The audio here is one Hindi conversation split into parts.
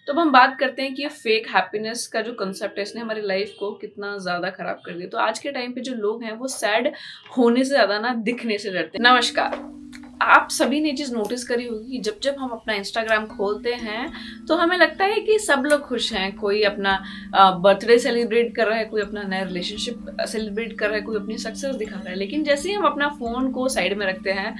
तो अब हम बात करते हैं कि ये फेक हैप्पीनेस का जो कंसेप्ट है इसने हमारी लाइफ को कितना ज़्यादा खराब कर दिया। तो आज के टाइम पे जो लोग हैं वो सैड होने से ज़्यादा ना दिखने से डरते हैं। नमस्कार, आप सभी ने ये चीज़ नोटिस करी होगी कि जब जब हम अपना इंस्टाग्राम खोलते हैं तो हमें लगता है कि सब लोग खुश हैं। कोई अपना बर्थडे सेलिब्रेट कर रहा है, कोई अपना नया रिलेशनशिप सेलिब्रेट कर रहा है, कोई अपनी सक्सेस दिखा रहा है। लेकिन जैसे ही हम अपना फ़ोन को साइड में रखते हैं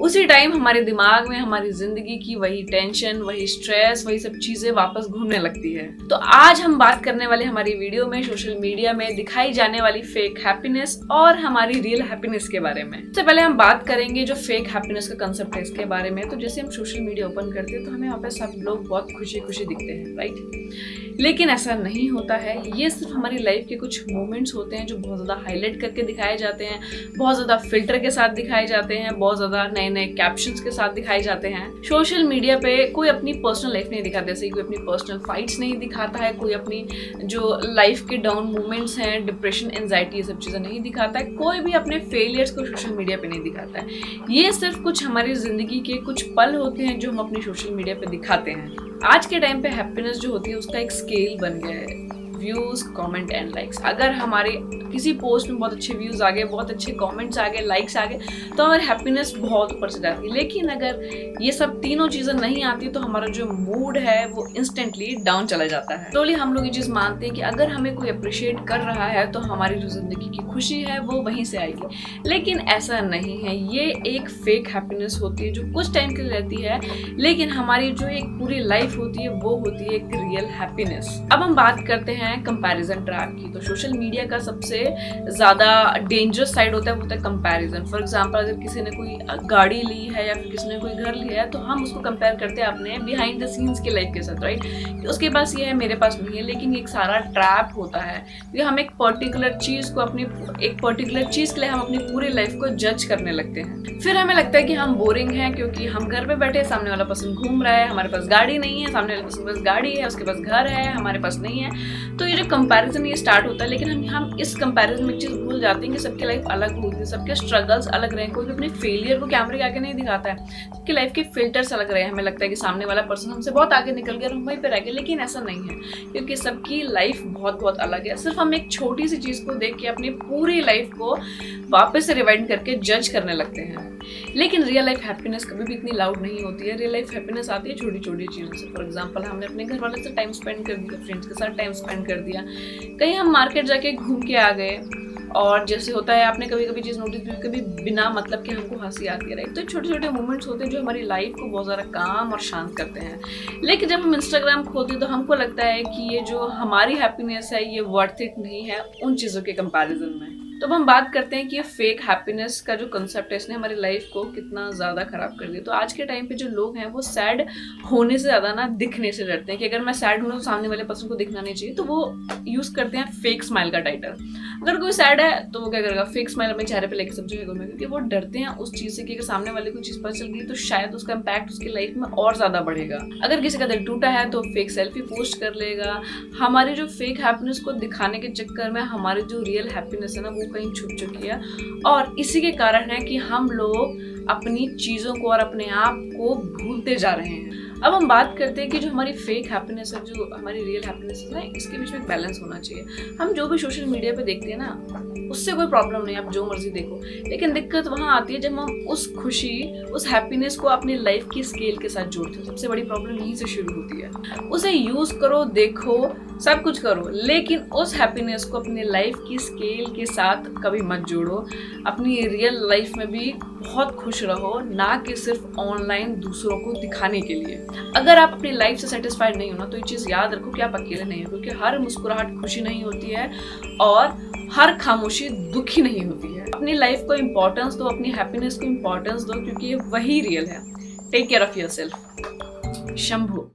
उसी टाइम हमारे दिमाग में हमारी ज़िंदगी की वही टेंशन, वही स्ट्रेस, वही सब चीज़ें वापस घूमने लगती है। तो आज हम बात करने वाले हमारी वीडियो में सोशल मीडिया में दिखाई जाने वाली फेक हैप्पीनेस और हमारी रियल हैप्पीनेस के बारे में। सबसे पहले हम बात करेंगे जो फेक हैप्पीनेस का कंसेप्ट है इसके बारे में। तो जैसे हम सोशल मीडिया ओपन करते हैं तो हमें वहाँ पे सब लोग बहुत खुशी खुशी दिखते हैं, राइट? लेकिन ऐसा नहीं होता है। ये सिर्फ हमारी लाइफ के कुछ मोमेंट्स होते हैं जो बहुत ज़्यादा हाईलाइट करके दिखाए जाते हैं, बहुत ज़्यादा फिल्टर के साथ दिखाए जाते हैं, बहुत ज़्यादा नए नए कैप्शंस के साथ दिखाए जाते हैं। सोशल मीडिया पे कोई अपनी पर्सनल लाइफ नहीं दिखाता, जैसे कोई अपनी पर्सनल फाइट्स नहीं दिखाता है, कोई अपनी जो लाइफ के डाउन मोमेंट्स हैं, डिप्रेशन, एंजाइटी, ये सब चीज़ें नहीं दिखाता है। कोई भी अपने फेलियर्स को सोशल मीडिया पे नहीं दिखाता है। ये सिर्फ कुछ हमारी ज़िंदगी के कुछ पल होते हैं जो हम अपनी सोशल मीडिया पे दिखाते हैं। आज के टाइम पे हैप्पीनेस जो होती है उसका एक स्केल बन गया है, व्यूज, कमेंट एंड लाइक्स। अगर हमारे किसी पोस्ट में बहुत अच्छे व्यूज आ गए, बहुत अच्छे कमेंट्स आ गए, लाइक्स आ गए, तो हमारी हैप्पीनेस बहुत ऊपर से जाती है। लेकिन अगर ये सब तीनों चीज़ें नहीं आती तो हमारा जो मूड है वो इंस्टेंटली डाउन चला जाता है। तो हम लोग ये चीज़ मानते हैं कि अगर हमें कोई अप्रिशिएट कर रहा है तो हमारी जो ज़िंदगी की खुशी है वो वहीं से आएगी। लेकिन ऐसा नहीं है। ये एक फेक हैप्पीनेस होती है जो कुछ टाइम के लिए रहती है, लेकिन हमारी जो एक पूरी लाइफ होती है वो होती है एक रियल हैप्पीनेस। अब हम बात करते हैं कंपैरिजन ट्रैप की। तो सोशल मीडिया का सबसे ज़्यादा डेंजरस साइड होता है कंपैरिजन। फॉर एग्जांपल, अगर किसी ने कोई गाड़ी ली है या फिर किसी ने कोई घर लिया है तो हम उसको कंपेयर करते हैं अपने बिहाइंड द सीन्स के लाइफ के साथ, राइट? उसके पास ये है, मेरे पास नहीं है। लेकिन ये एक सारा ट्रैप होता है कि हम एक पर्टिकुलर चीज़ के लिए हम अपनी पूरी लाइफ को जज करने लगते हैं। फिर हमें लगता है कि हम बोरिंग हैं क्योंकि हम घर पे बैठे, सामने वाला पर्सन घूम रहा है, हमारे पास गाड़ी नहीं है, सामने वाले पर्सन के पास गाड़ी है, उसके पास घर है, हमारे पास नहीं है। तो ये जो कंपैरिजन ये स्टार्ट होता है। लेकिन हम इस कंपैरिजन में एक चीज़ भूल जाते हैं कि सबकी लाइफ अलग होती है, सबके स्ट्रगल्स अलग रहे। कोई भी अपने फेलियर को कैमरे के आगे नहीं दिखाता है। सबकी लाइफ के फिल्टर्स अलग रहे। हमें लगता है कि सामने वाला पर्सन हमसे बहुत आगे निकल गया और हम वहीं पे रह गए, लेकिन ऐसा नहीं है क्योंकि सबकी लाइफ बहुत बहुत अलग है। सिर्फ हम एक छोटी सी चीज़ को देख के अपनी पूरी लाइफ को वापस से रिवाइंड करके जज करने लगते हैं। लेकिन रियल लाइफ हैप्पीनेस कभी भी इतनी लाउड नहीं होती है। रियल लाइफ हैप्पीनेस आती है छोटी छोटी चीज़ों से। फॉर एग्जांपल, हमने अपने घर वाले से टाइम स्पेंड कर दिया, फ्रेंड्स के साथ टाइम स्पेंड कर दिया, कहीं हम मार्केट जाके घूम के आ गए। और जैसे होता है, आपने कभी कभी चीज़ नोटिस की, कभी बिना मतलब के हमको हंसी आती है, राइट? तो छोटे छोटे मोमेंट्स होते हैं जो हमारी लाइफ को बहुत ज़्यादा काम और शांत करते हैं। लेकिन जब हम इंस्टाग्राम खोलते हैं तो हमको लगता है कि ये जो हमारी हैप्पीनेस है ये वर्थ इट नहीं है उन चीज़ों के कंपैरिजन में। तो अब हम बात करते हैं कि ये फेक हैप्पीनेस का जो कंसेप्ट है इसने हमारी लाइफ को कितना ज़्यादा खराब कर दिया। तो आज के टाइम पे जो लोग हैं वो सैड होने से ज़्यादा ना दिखने से डरते हैं कि अगर मैं सैड हूँ तो सामने वाले पर्सन को दिखना नहीं चाहिए, तो वो यूज़ करते हैं फेक स्माइल का टाइटल। अगर कोई सैड है तो वो क्या करेगा, फेक स्माइल अपने चेहरे पे लेके सब जगह घूमेगा, क्योंकि वो डरते हैं उस चीज़ से कि अगर सामने वाले को चीज़ पता चल गई तो शायद उसका इम्पैक्ट उसकी लाइफ में और ज़्यादा बढ़ेगा। अगर किसी का दिल टूटा है तो फेक सेल्फी पोस्ट कर लेगा। हमारी जो फेक हैप्पीनेस को दिखाने के चक्कर में हमारी जो रियल हैप्पीनेस है ना वो कहीं छुप चुकी है। और इसी के कारण है कि हम लोग अपनी चीज़ों को और अपने आप को भूलते जा रहे हैं। अब हम बात करते हैं कि जो हमारी फेक हैप्पीनेस है, जो हमारी रियल हैप्पीनेस है, इसके बीच में एक बैलेंस होना चाहिए। हम जो भी सोशल मीडिया पे देखते हैं ना उससे कोई प्रॉब्लम नहीं, आप जो मर्जी देखो। लेकिन दिक्कत वहाँ आती है जब हम उस खुशी, उस हैप्पीनेस को अपनी लाइफ की स्केल के साथ जोड़ते हैं। सबसे बड़ी प्रॉब्लम यहीं से शुरू होती है। उसे यूज़ करो, देखो, सब कुछ करो, लेकिन उस हैप्पीनेस को अपनी लाइफ की स्केल के साथ कभी मत जोड़ो। अपनी रियल लाइफ में भी बहुत खुश रहो, ना कि सिर्फ ऑनलाइन दूसरों को दिखाने के लिए। अगर आप अपनी लाइफ से सेटिस्फाइड नहीं हो ना तो ये चीज़ याद रखो कि आप अकेले नहीं हो, क्योंकि हर मुस्कुराहट खुशी नहीं होती है और हर खामोशी दुखी नहीं होती है। अपनी लाइफ को इम्पोर्टेंस दो, अपनी हैप्पीनेस को इम्पोर्टेंस दो, क्योंकि ये वही रियल है। Take care of yourself. Shambhu.